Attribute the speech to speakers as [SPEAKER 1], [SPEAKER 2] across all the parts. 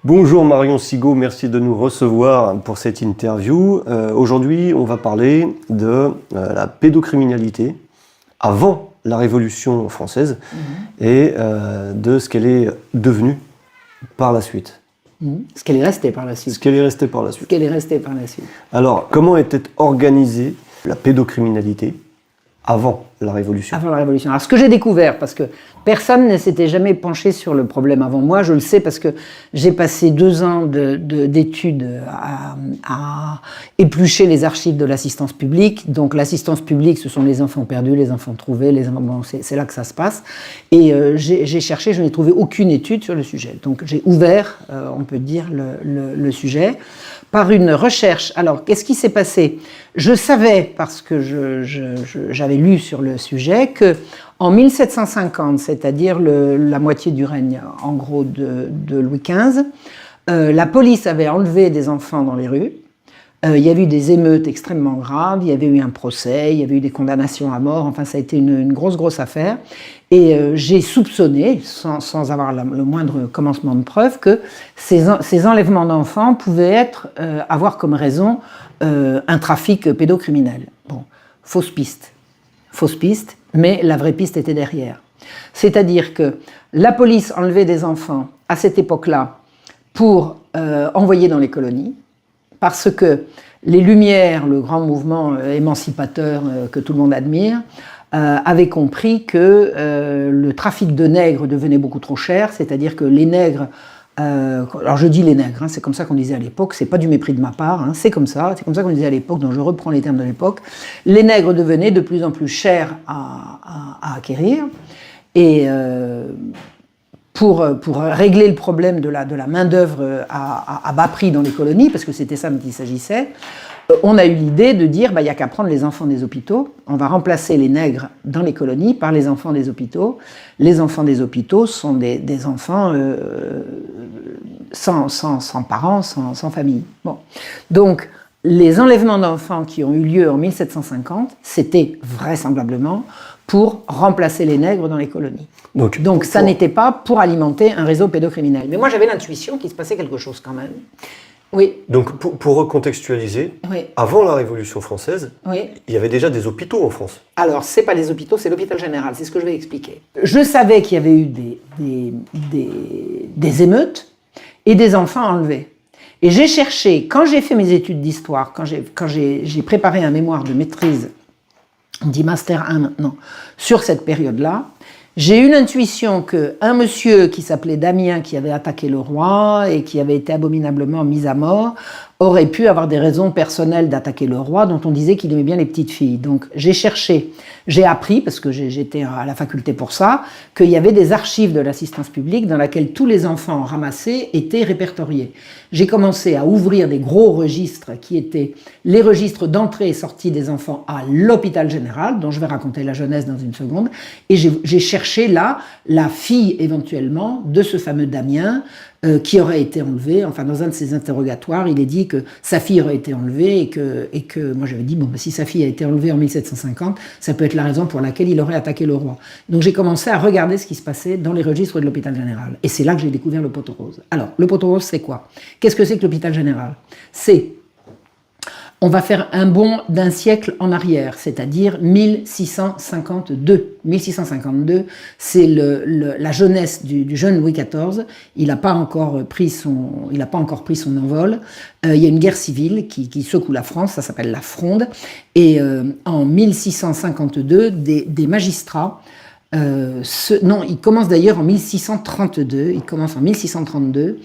[SPEAKER 1] Bonjour Marion Sigaud, merci de nous recevoir pour cette interview. Aujourd'hui, on va parler de la pédocriminalité avant la Révolution française et de ce qu'elle est devenue par la suite.
[SPEAKER 2] Ce qu'elle est restée par la suite.
[SPEAKER 1] Ce qu'elle est restée par la suite.
[SPEAKER 2] Ce qu'elle est restée par la suite.
[SPEAKER 1] Alors, comment était organisée la pédocriminalité avant la Révolution?
[SPEAKER 2] Avant la Révolution. Alors, ce que j'ai découvert, parce que personne ne s'était jamais penché sur le problème avant moi, je le sais parce que j'ai passé 2 ans d'études à éplucher les archives de l'assistance publique. Donc, l'assistance publique, ce sont les enfants perdus, les enfants trouvés, les enfants... Bon, c'est là que ça se passe. Et j'ai cherché, je n'ai trouvé aucune étude sur le sujet. Donc, j'ai ouvert, on peut dire, le sujet par une recherche. Alors, qu'est-ce qui s'est passé? Je savais, parce que j'avais lu sur le sujet, qu'en 1750, c'est-à-dire la moitié du règne, en gros, de Louis XV, la police avait enlevé des enfants dans les rues. Il y avait eu des émeutes extrêmement graves, il y avait eu un procès, il y avait eu des condamnations à mort, enfin ça a été une grosse affaire. Et j'ai soupçonné, sans avoir le moindre commencement de preuve, que ces enlèvements d'enfants pouvaient avoir comme raison un trafic pédocriminel. Bon, fausse piste, mais la vraie piste était derrière. C'est-à-dire que la police enlevait des enfants à cette époque-là pour envoyer dans les colonies, parce que les Lumières, le grand mouvement émancipateur que tout le monde admire, avaient compris que le trafic de nègres devenait beaucoup trop cher, c'est-à-dire que les nègres, alors je dis les nègres, c'est comme ça qu'on disait à l'époque, c'est pas du mépris de ma part, c'est comme ça qu'on disait à l'époque, donc je reprends les termes de l'époque, les nègres devenaient de plus en plus chers à acquérir, et pour régler le problème de la main-d'œuvre à bas prix dans les colonies, parce que c'était ça dont il s'agissait, on a eu l'idée de dire il n'y a qu'à prendre les enfants des hôpitaux, on va remplacer les nègres dans les colonies par les enfants des hôpitaux. Les enfants des hôpitaux sont des enfants sans parents, sans famille. Bon. Donc, les enlèvements d'enfants qui ont eu lieu en 1750, c'était vraisemblablement pour remplacer les nègres dans les colonies. Donc ça n'était pas pour alimenter un réseau pédocriminel. Mais moi, j'avais l'intuition qu'il se passait quelque chose quand même. Oui.
[SPEAKER 1] Donc, pour recontextualiser,
[SPEAKER 2] oui.
[SPEAKER 1] Avant la Révolution française,
[SPEAKER 2] oui.
[SPEAKER 1] Il y avait déjà des hôpitaux en France.
[SPEAKER 2] Alors, c'est pas les hôpitaux, c'est l'hôpital général, c'est ce que je vais expliquer. Je savais qu'il y avait eu des émeutes et des enfants enlevés. Et j'ai cherché, quand j'ai fait mes études d'histoire, quand j'ai préparé un mémoire de maîtrise, on dit Master 1 maintenant, sur cette période-là, j'ai eu l'intuition qu'un monsieur qui s'appelait Damien, qui avait attaqué le roi et qui avait été abominablement mis à mort, aurait pu avoir des raisons personnelles d'attaquer le roi, dont on disait qu'il aimait bien les petites filles. Donc j'ai cherché, j'ai appris, parce que j'étais à la faculté pour ça, qu'il y avait des archives de l'assistance publique dans lesquelles tous les enfants ramassés étaient répertoriés. J'ai commencé à ouvrir des gros registres qui étaient les registres d'entrée et sortie des enfants à l'hôpital général, dont je vais raconter la jeunesse dans une seconde, et j'ai cherché là la fille éventuellement de ce fameux Damien, qui aurait été enlevé. Enfin, dans un de ses interrogatoires, il est dit que sa fille aurait été enlevée et que moi j'avais dit, bon, si sa fille a été enlevée en 1750, ça peut être la raison pour laquelle il aurait attaqué le roi. Donc j'ai commencé à regarder ce qui se passait dans les registres de l'hôpital général. Et c'est là que j'ai découvert le poteau rose. Alors, le poteau rose, c'est quoi? Qu'est-ce que c'est que l'hôpital général? On va faire un bond d'un siècle en arrière, c'est-à-dire 1652. 1652, c'est la jeunesse du jeune Louis XIV. Il n'a pas encore pris son envol. Il y a une guerre civile qui secoue la France, ça s'appelle la Fronde. Et en 1652, des magistrats il commence d'ailleurs en 1632. Il commence en 1632.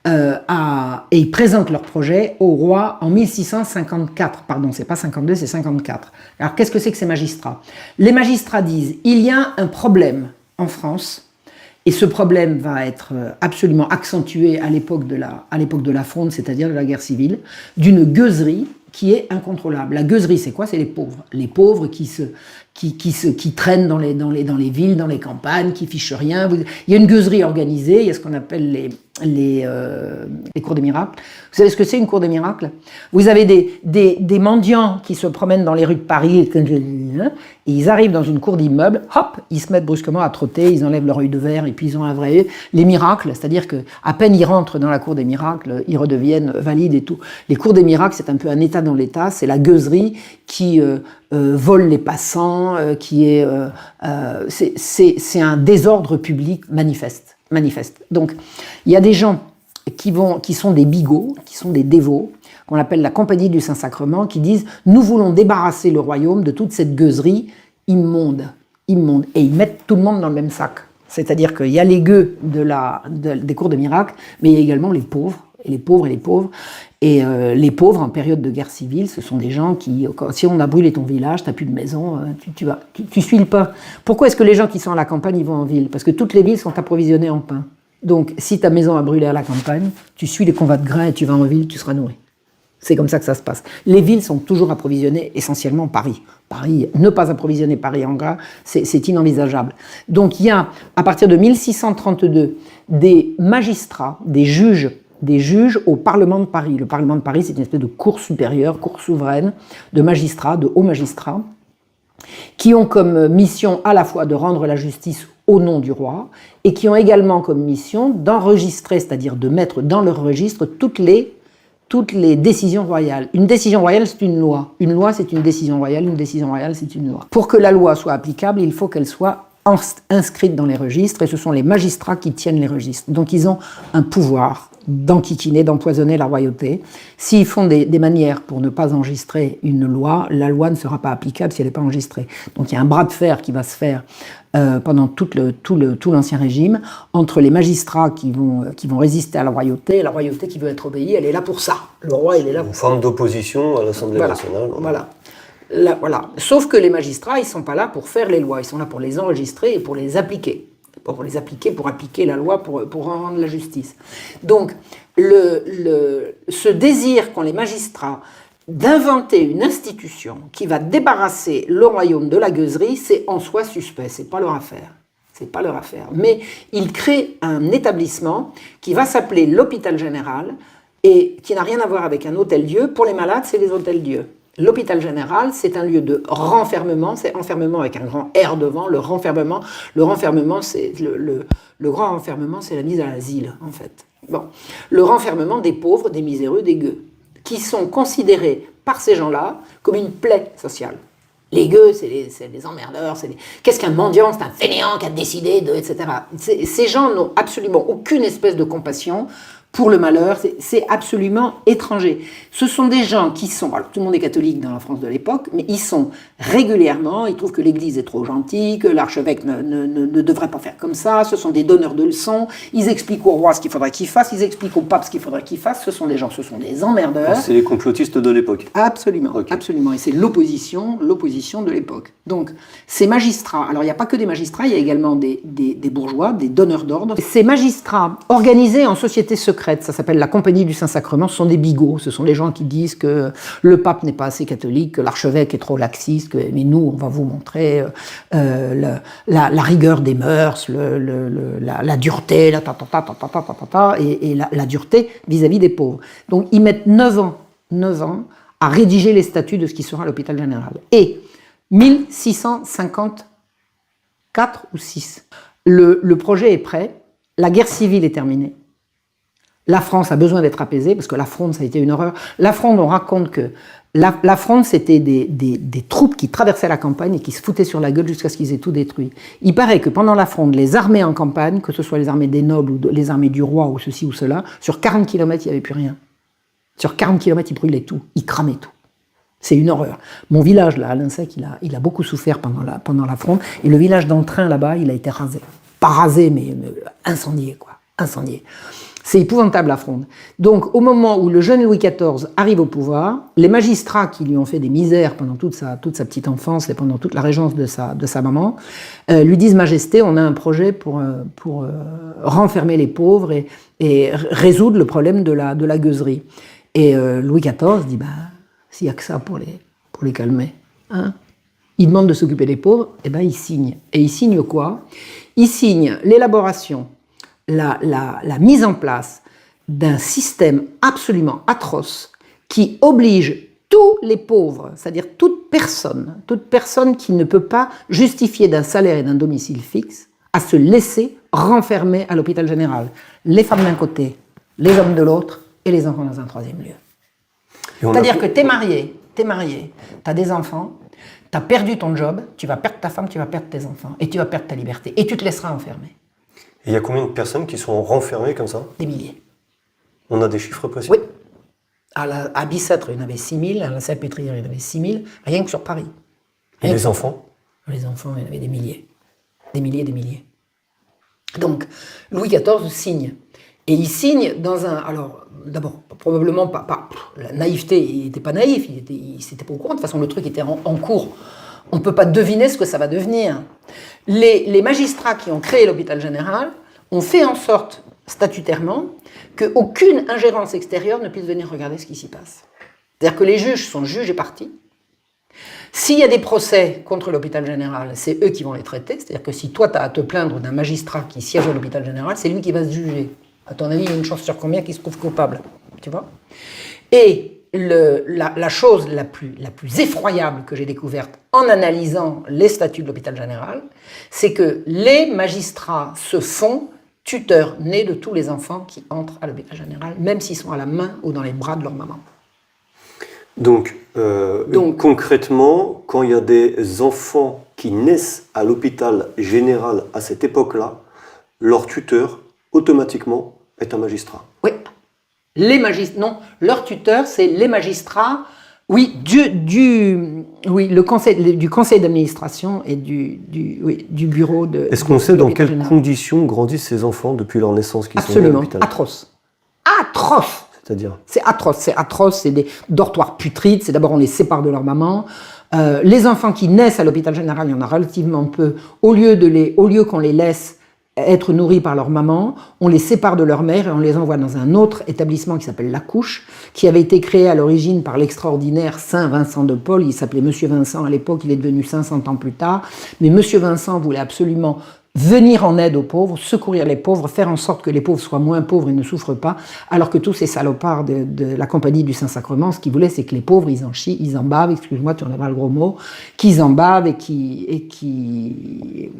[SPEAKER 2] Et ils présentent leur projet au roi en 1654. Pardon, c'est pas 52, c'est 54. Alors, qu'est-ce que c'est que ces magistrats? Les magistrats disent, il y a un problème en France, et ce problème va être absolument accentué à l'époque de la Fronde, c'est-à-dire de la guerre civile, d'une gueuserie qui est incontrôlable. La gueuserie, c'est quoi? C'est les pauvres. Les pauvres qui traînent dans les villes, dans les campagnes, qui fichent rien. Il y a une gueuserie organisée, il y a ce qu'on appelle les cours des miracles. Vous savez ce que c'est une cour des miracles? Vous avez des mendiants qui se promènent dans les rues de Paris et ils arrivent dans une cour d'immeuble, hop, ils se mettent brusquement à trotter, ils enlèvent leur œil de verre et puis ils ont un vrai œil. Les miracles, c'est-à-dire qu'à peine ils rentrent dans la cour des miracles, ils redeviennent valides et tout. Les cours des miracles, c'est un peu un état dans l'état, c'est la gueuserie qui vole les passants, c'est un désordre public manifeste. Donc, il y a des gens qui sont des bigots, qui sont des dévots, qu'on appelle la Compagnie du Saint-Sacrement, qui disent « Nous voulons débarrasser le royaume de toute cette gueuserie immonde. » Et ils mettent tout le monde dans le même sac. C'est-à-dire qu'il y a les gueux des cours de miracles, mais il y a également les pauvres, et les pauvres et les pauvres. Et les pauvres, en période de guerre civile, ce sont des gens qui, si on a brûlé ton village, tu n'as plus de maison, tu suis le pain. Pourquoi est-ce que les gens qui sont à la campagne, ils vont en ville? Parce que toutes les villes sont approvisionnées en pain. Donc, si ta maison a brûlé à la campagne, tu suis les convois de grains et tu vas en ville, tu seras nourri. C'est comme ça que ça se passe. Les villes sont toujours approvisionnées, essentiellement Paris. Ne pas approvisionner Paris en gras, c'est inenvisageable. Donc, il y a, à partir de 1632, des magistrats, des juges au Parlement de Paris. Le Parlement de Paris, c'est une espèce de cour supérieure, cour souveraine, de magistrats, de hauts magistrats, qui ont comme mission à la fois de rendre la justice au nom du roi, et qui ont également comme mission d'enregistrer, c'est-à-dire de mettre dans leur registre toutes les décisions royales. Une décision royale, c'est une loi. Une loi, c'est une décision royale. Une décision royale, c'est une loi. Pour que la loi soit applicable, il faut qu'elle soit inscrite dans les registres, et ce sont les magistrats qui tiennent les registres. Donc ils ont un pouvoir d'enquiquiner, d'empoisonner la royauté. S'ils font des manières pour ne pas enregistrer une loi, la loi ne sera pas applicable si elle n'est pas enregistrée. Donc il y a un bras de fer qui va se faire pendant tout l'Ancien Régime entre les magistrats qui vont résister à la royauté, et la royauté qui veut être obéie, elle est là pour ça. Le roi, il est là pour ça.
[SPEAKER 1] Une forme d'opposition à l'Assemblée nationale.
[SPEAKER 2] Voilà. Sauf que les magistrats, ils ne sont pas là pour faire les lois, ils sont là pour les enregistrer et pour les appliquer. Pour appliquer la loi, pour rendre la justice. Donc, ce désir qu'ont les magistrats d'inventer une institution qui va débarrasser le royaume de la gueuserie, c'est en soi suspect, c'est pas leur affaire. Mais ils créent un établissement qui va s'appeler l'hôpital général et qui n'a rien à voir avec un hôtel-dieu. Pour les malades, c'est les hôtels-dieux. L'hôpital général, c'est un lieu de renfermement, c'est enfermement avec un grand R devant, le renfermement, c'est le grand renfermement, c'est la mise à l'asile, en fait. Bon, le renfermement des pauvres, des miséreux, des gueux, qui sont considérés par ces gens-là comme une plaie sociale. Les gueux, c'est les emmerdeurs, qu'est-ce qu'un mendiant? C'est un fainéant qui a décidé de, etc. Ces gens n'ont absolument aucune espèce de compassion pour le malheur, c'est absolument étranger. Ce sont des gens qui sont, alors tout le monde est catholique dans la France de l'époque, mais ils sont régulièrement, ils trouvent que l'Église est trop gentille, que l'archevêque ne devrait pas faire comme ça, ce sont des donneurs de leçons, ils expliquent au roi ce qu'il faudrait qu'il fasse, ils expliquent au pape ce qu'il faudrait qu'il fasse, ce sont des emmerdeurs.
[SPEAKER 1] C'est les complotistes de l'époque.
[SPEAKER 2] Absolument, okay. Absolument, et c'est l'opposition de l'époque. Donc, ces magistrats, alors il n'y a pas que des magistrats, il y a également des bourgeois, des donneurs d'ordre. Ces magistrats, organisés en société secrète, ça s'appelle la Compagnie du Saint-Sacrement, ce sont des bigots, ce sont des gens qui disent que le pape n'est pas assez catholique, que l'archevêque est trop laxiste, mais nous, on va vous montrer la rigueur des mœurs, la dureté, et la dureté vis-à-vis des pauvres. Donc, ils mettent 9 ans à rédiger les statuts de ce qui sera l'hôpital général. Et 1654 ou 6, le projet est prêt, la guerre civile est terminée. La France a besoin d'être apaisée, parce que la Fronde, ça a été une horreur. La Fronde, on raconte que la Fronde, c'était des troupes qui traversaient la campagne et qui se foutaient sur la gueule jusqu'à ce qu'ils aient tout détruit. Il paraît que pendant la Fronde, les armées en campagne, que ce soit les armées des nobles ou les armées du roi ou ceci ou cela, sur 40 km, il n'y avait plus rien. Sur 40 km, ils brûlaient tout, ils cramaient tout. C'est une horreur. Mon village, là, à Linsec, il a beaucoup souffert pendant la Fronde, et le village d'Entrain, là-bas, il a été rasé. Pas rasé, mais incendié, quoi. Incendié. C'est épouvantable, la Fronde. Donc, au moment où le jeune Louis XIV arrive au pouvoir, les magistrats qui lui ont fait des misères pendant toute sa petite enfance et pendant toute la régence de sa maman, lui disent « Majesté, on a un projet pour renfermer les pauvres et résoudre le problème de la gueuserie. » Et Louis XIV dit s'il n'y a que ça pour les calmer. Hein. Ils demandent de s'occuper des pauvres, et ben ils signent. Et ils signent quoi? Ils signent l'élaboration, la mise en place d'un système absolument atroce qui oblige tous les pauvres, c'est-à-dire toute personne qui ne peut pas justifier d'un salaire et d'un domicile fixe, à se laisser renfermer à l'hôpital général. Les femmes d'un côté, les hommes de l'autre, et les enfants dans un troisième lieu. C'est-à-dire que t'es marié, t'as des enfants, t'as perdu ton job, tu vas perdre ta femme, tu vas perdre tes enfants, et tu vas perdre ta liberté, et tu te laisseras enfermer.
[SPEAKER 1] Et il y a combien de personnes qui sont renfermées comme ça?
[SPEAKER 2] Des milliers.
[SPEAKER 1] On a des chiffres précis?
[SPEAKER 2] Oui. À Bicêtre, il y en avait 6 000, à la Salpêtrière, il y en avait 6 000, rien que sur Paris.
[SPEAKER 1] Et les enfants?
[SPEAKER 2] Les enfants, il y en avait des milliers. Des milliers. Donc, Louis XIV signe. Et il signe dans un... Alors, d'abord, probablement pas la naïveté, il n'était pas naïf, il s'était pas au courant. De toute façon, le truc était en cours. On ne peut pas deviner ce que ça va devenir. Les magistrats qui ont créé l'hôpital général ont fait en sorte, statutairement, qu'aucune ingérence extérieure ne puisse venir regarder ce qui s'y passe. C'est-à-dire que les juges sont juges et partis. S'il y a des procès contre l'hôpital général, c'est eux qui vont les traiter. C'est-à-dire que si toi, tu as à te plaindre d'un magistrat qui siège à l'hôpital général, c'est lui qui va se juger. À ton avis, il y a une chance sur combien qu'il se trouve coupable, tu vois? Et la chose la plus effroyable que j'ai découverte en analysant les statuts de l'hôpital général, c'est que les magistrats se font tuteurs nés de tous les enfants qui entrent à l'hôpital général, même s'ils sont à la main ou dans les bras de leur maman.
[SPEAKER 1] Donc, concrètement, quand il y a des enfants qui naissent à l'hôpital général à cette époque-là, leur tuteur, automatiquement, est un magistrat.
[SPEAKER 2] Oui. Non, leur tuteur, c'est les magistrats, oui, du conseil d'administration et du bureau de...
[SPEAKER 1] Est-ce qu'on sait dans quelles conditions grandissent ces enfants depuis leur naissance qui sont nés à l'hôpital?
[SPEAKER 2] Atroce.
[SPEAKER 1] C'est-à-dire?
[SPEAKER 2] C'est atroce, c'est des dortoirs putrides, c'est d'abord on les sépare de leur maman. Les enfants qui naissent à l'hôpital général, il y en a relativement peu. Au lieu qu'on les laisse être nourris par leur maman, on les sépare de leur mère et on les envoie dans un autre établissement qui s'appelle La Couche, qui avait été créé à l'origine par l'extraordinaire Saint Vincent de Paul. Il s'appelait Monsieur Vincent à l'époque, il est devenu 500 ans plus tard. Mais Monsieur Vincent voulait absolument venir en aide aux pauvres, secourir les pauvres, faire en sorte que les pauvres soient moins pauvres et ne souffrent pas, alors que tous ces salopards de la Compagnie du Saint-Sacrement, ce qu'ils voulaient, c'est que les pauvres, ils en chient, ils en bavent, excuse-moi, tu en as pas le gros mot, qu'ils en bavent et qui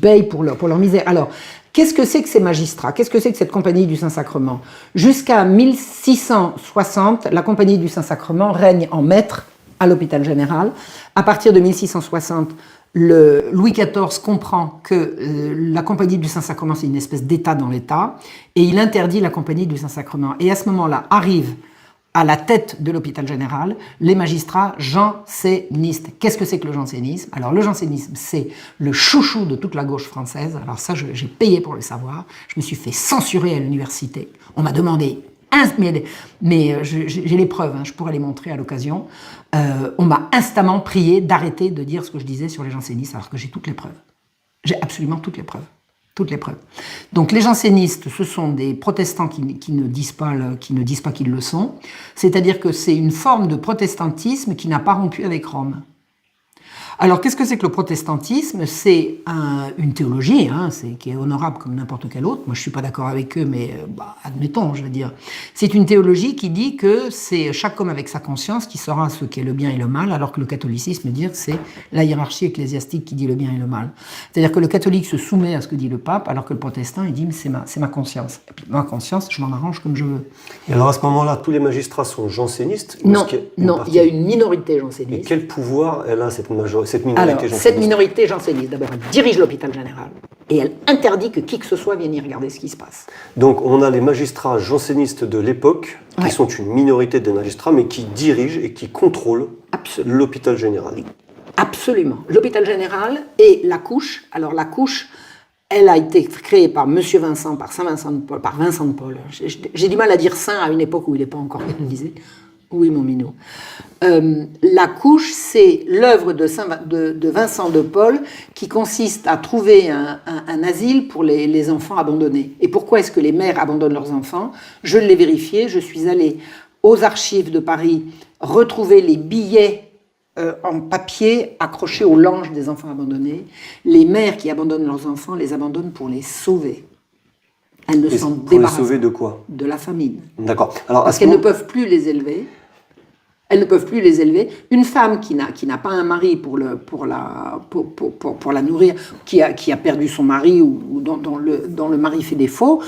[SPEAKER 2] payent pour leur misère. Alors, qu'est-ce que c'est que ces magistrats? Qu'est-ce que c'est que cette Compagnie du Saint-Sacrement? Jusqu'à 1660, la Compagnie du Saint-Sacrement règne en maître à l'hôpital général. À partir de 1660, Louis XIV comprend que la Compagnie du Saint-Sacrement, c'est une espèce d'État dans l'État, et il interdit la Compagnie du Saint-Sacrement. Et à ce moment-là, arrivent à la tête de l'hôpital général les magistrats jansénistes. Qu'est-ce que c'est que le jansénisme? Alors le jansénisme, c'est le chouchou de toute la gauche française. Alors ça, j'ai payé pour le savoir. Je me suis fait censurer à l'université. On m'a demandé... Mais j'ai les preuves, hein, je pourrais les montrer à l'occasion. On m'a instamment prié d'arrêter de dire ce que je disais sur les jansénistes, alors que j'ai toutes les preuves. J'ai absolument toutes les preuves. Donc les jansénistes, ce sont des protestants qui ne disent pas qu'ils le sont. C'est-à-dire que c'est une forme de protestantisme qui n'a pas rompu avec Rome. Alors, qu'est-ce que c'est que le protestantisme? C'est une théologie, hein, qui est honorable comme n'importe quelle autre. Moi, je ne suis pas d'accord avec eux, mais admettons, je veux dire. C'est une théologie qui dit que c'est chaque homme avec sa conscience qui saura ce qu'est le bien et le mal, alors que le catholicisme dit que c'est la hiérarchie ecclésiastique qui dit le bien et le mal. C'est-à-dire que le catholique se soumet à ce que dit le pape, alors que le protestant, il dit mais c'est ma conscience. Et puis ma conscience, je m'en arrange comme je veux.
[SPEAKER 1] Et alors, à ce moment-là, tous les magistrats sont jansénistes?
[SPEAKER 2] Non, il y a une minorité janséniste.
[SPEAKER 1] Mais quel pouvoir elle a, cette minorité janséniste?
[SPEAKER 2] Cette minorité janséniste, d'abord, elle dirige l'hôpital général et elle interdit que qui que ce soit vienne y regarder ce qui se passe.
[SPEAKER 1] Donc on a les magistrats jansénistes de l'époque, qui sont une minorité des magistrats, mais qui dirigent et qui contrôlent l'hôpital général.
[SPEAKER 2] Absolument. L'hôpital général et La Couche. Alors La Couche, elle a été créée par Monsieur Vincent, par Saint Vincent de Paul, par Vincent de Paul. J'ai du mal à dire saint à une époque où il n'est pas encore canonisé. Oui, mon minou. La Couche, c'est l'œuvre de Vincent de Paul qui consiste à trouver un asile pour les enfants abandonnés. Et pourquoi est-ce que les mères abandonnent leurs enfants? Je l'ai vérifié, je suis allée aux archives de Paris, retrouver les billets en papier accrochés aux langes des enfants abandonnés. Les mères qui abandonnent leurs enfants les abandonnent pour les sauver. Elles ne s'en débarrassent pas.
[SPEAKER 1] Pour les sauver de quoi?
[SPEAKER 2] De la famine.
[SPEAKER 1] D'accord. Alors,
[SPEAKER 2] parce qu'elles ne peuvent plus les élever. Elles ne peuvent plus les élever. Une femme qui n'a pas un mari pour la nourrir, qui a perdu son mari ou dont le mari fait défaut,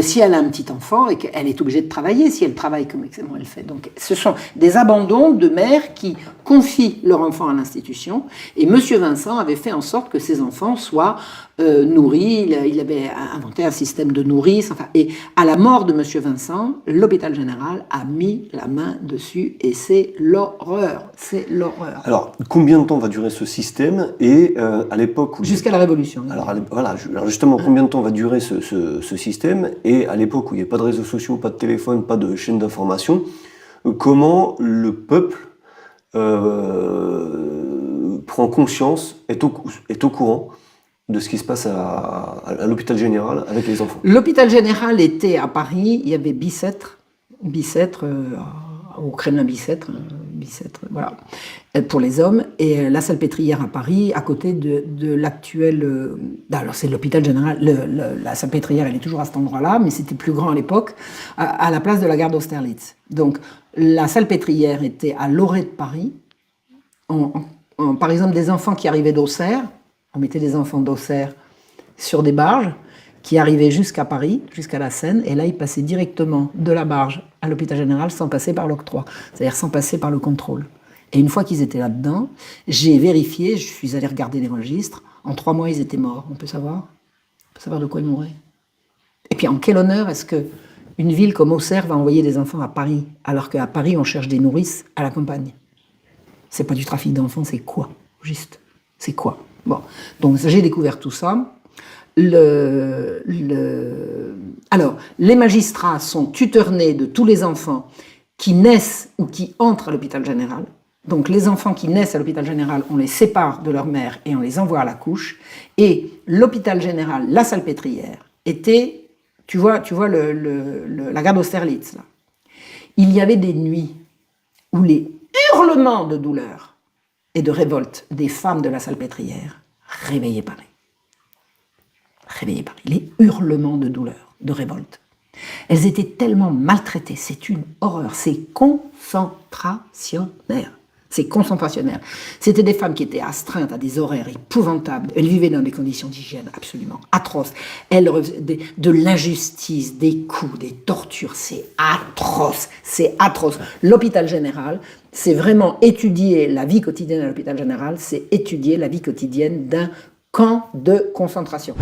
[SPEAKER 2] si elle a un petit enfant, et qu'elle est obligée de travailler, si elle travaille, comment elle fait? Donc, ce sont des abandons de mères qui confient leur enfant à l'institution. Et M. Vincent avait fait en sorte que ces enfants soient nourris. Il avait inventé un système de nourrice. Enfin, et à la mort de M. Vincent, l'hôpital général a mis la main dessus et c'est l'horreur. C'est l'horreur.
[SPEAKER 1] Alors, combien de temps va durer ce système? Et à l'époque où...
[SPEAKER 2] Jusqu'à la Révolution.
[SPEAKER 1] Alors, voilà, alors justement, combien de temps va durer ce système? Et à l'époque où il n'y a pas de réseaux sociaux, pas de téléphone, pas de chaîne d'information, comment le peuple prend conscience, est au courant de ce qui se passe à l'hôpital général avec les enfants?
[SPEAKER 2] L'hôpital général était à Paris, il y avait Bicêtre, au Kremlin Bicêtre, voilà, pour les hommes, et la Salpêtrière à Paris, à côté de l'actuel... alors c'est l'hôpital général, la Salpêtrière, elle est toujours à cet endroit-là, mais c'était plus grand à l'époque, à la place de la gare d'Austerlitz. Donc la Salpêtrière était à l'orée de Paris. Par exemple, des enfants qui arrivaient d'Auxerre, on mettait des enfants d'Auxerre sur des barges qui arrivaient jusqu'à Paris, jusqu'à la Seine, et là, ils passaient directement de la barge à l'hôpital général sans passer par l'octroi, c'est-à-dire sans passer par le contrôle. Et une fois qu'ils étaient là-dedans, j'ai vérifié, je suis allé regarder les registres, en 3 mois, ils étaient morts. On peut savoir de quoi ils mouraient. Et puis, en quel honneur est-ce qu'une ville comme Auxerre va envoyer des enfants à Paris, alors qu'à Paris, on cherche des nourrices à la campagne? C'est pas du trafic d'enfants, c'est quoi, juste? C'est quoi? Bon, donc j'ai découvert tout ça. Alors, les magistrats sont tuteurs-nés de tous les enfants qui naissent ou qui entrent à l'hôpital général. Donc, les enfants qui naissent à l'hôpital général, on les sépare de leur mère et on les envoie à la couche. Et l'hôpital général, la Salpêtrière, était, tu vois la gare d'Austerlitz, là. Il y avait des nuits où les hurlements de douleur et de révolte des femmes de la Salpêtrière réveillaient Paris. Les hurlements de douleur, de révolte. Elles étaient tellement maltraitées, c'est une horreur, c'est concentrationnaire. C'est concentrationnaire. C'était des femmes qui étaient astreintes à des horaires épouvantables. Elles vivaient dans des conditions d'hygiène absolument atroces. Elles de l'injustice, des coups, des tortures. C'est atroce. C'est atroce. L'hôpital général, c'est vraiment étudier la vie quotidienne à l'hôpital général, c'est étudier la vie quotidienne d'un camp de concentration.